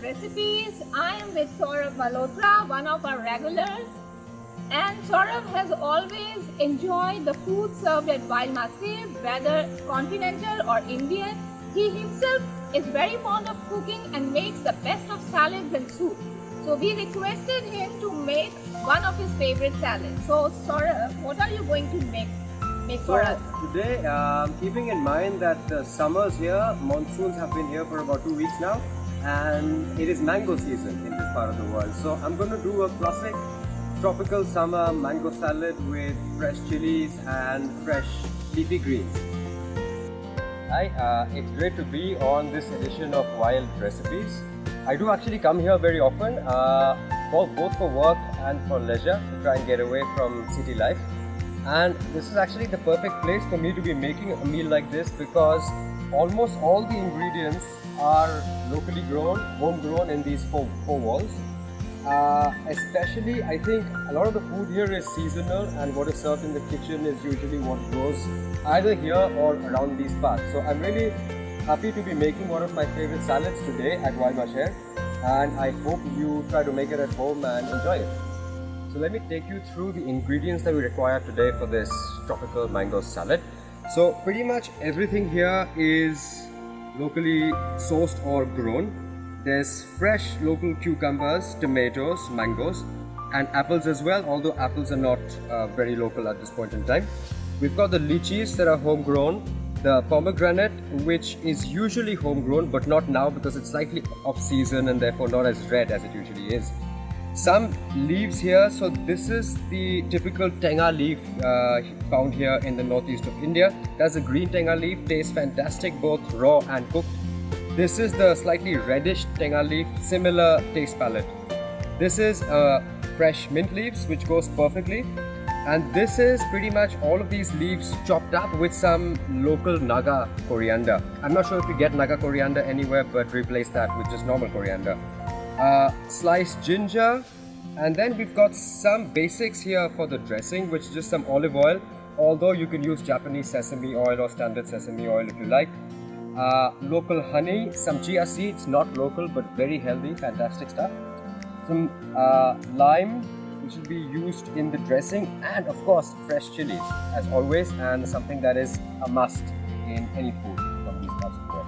recipes. I am with Saurabh Malhotra, one of our regulars. And Saurabh has always enjoyed the food served at Wild Massive, whether continental or Indian. He himself is very fond of cooking and makes the best of salads and soup. So we requested him to make one of his favorite salads. So Saurabh, what are you going to make for us? Today, keeping in mind that the summers here, monsoons have been here for about 2 weeks now, and it is mango season in this part of the world. So I'm going to do a classic tropical summer mango salad with fresh chilies and fresh leafy greens. Hi, it's great to be on this edition of Wild Recipes. I do actually come here very often, both for work and for leisure, to try and get away from city life. And this is actually the perfect place for me to be making a meal like this, because almost all the ingredients are locally grown, homegrown in these four walls. Especially, I think a lot of the food here is seasonal, and what is served in the kitchen is usually what grows either here or around these parts. So I'm really happy to be making one of my favorite salads today at Wild Massive, and I hope you try to make it at home and enjoy it. So let me take you through the ingredients that we require today for this tropical mango salad. So pretty much everything here is locally sourced or grown. There's fresh local cucumbers, tomatoes, mangoes, and apples as well, although apples are not very local at this point in time. We've got the lychees that are homegrown, the pomegranate, which is usually homegrown but not now because it's slightly off season and therefore not as red as it usually is. Some leaves here, so this is the typical tenga leaf found here in the northeast of India. That's a green tenga leaf, tastes fantastic both raw and cooked. This is the slightly reddish tenga leaf, similar taste palette. This is fresh mint leaves, which goes perfectly. And this is pretty much all of these leaves chopped up with some local Naga coriander. I'm not sure if you get Naga coriander anywhere, but replace that with just normal coriander. Sliced ginger, and then we've got some basics here for the dressing, which is just some olive oil, although you can use Japanese sesame oil or standard sesame oil if you like. Local honey, some chia seeds, not local but very healthy, fantastic stuff. Some lime, which will be used in the dressing, and of course fresh chilies as always, and something that is a must in any food from these parts of the world.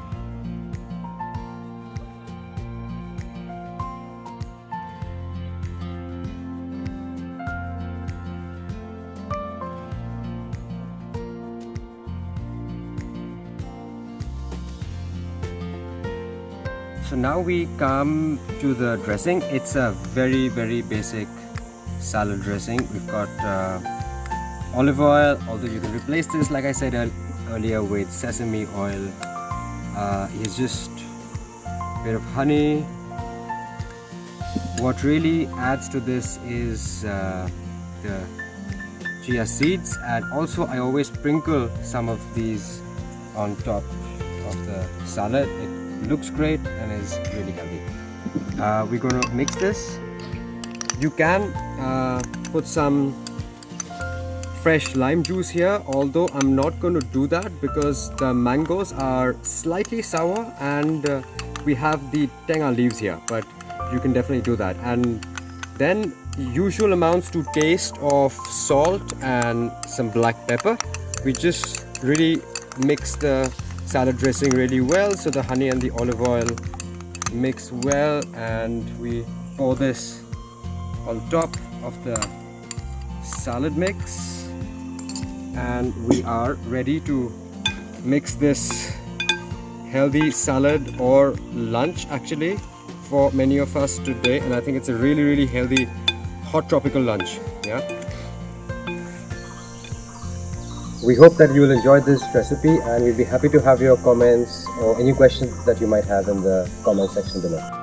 So now we come to the dressing. It's a very basic salad dressing. We've got olive oil, although you can replace this, like I said earlier, with sesame oil. It's just a bit of honey. What really adds to this is the chia seeds, and also I always sprinkle some of these on top of the salad. It looks great and is really healthy. We're going to mix this. You can put some fresh lime juice here, although I'm not going to do that because the mangoes are slightly sour and we have the tenga leaves here, but you can definitely do that. And then usual amounts to taste of salt and some black pepper. We just really mix the salad dressing really well, so the honey and the olive oil mix well, and we pour this on top of the salad mix, and we are ready to mix this healthy salad or lunch actually for many of us today. And I think it's a really healthy hot tropical lunch. Yeah, we hope that you will enjoy this recipe, and we'll be happy to have your comments or any questions that you might have in the comment section below.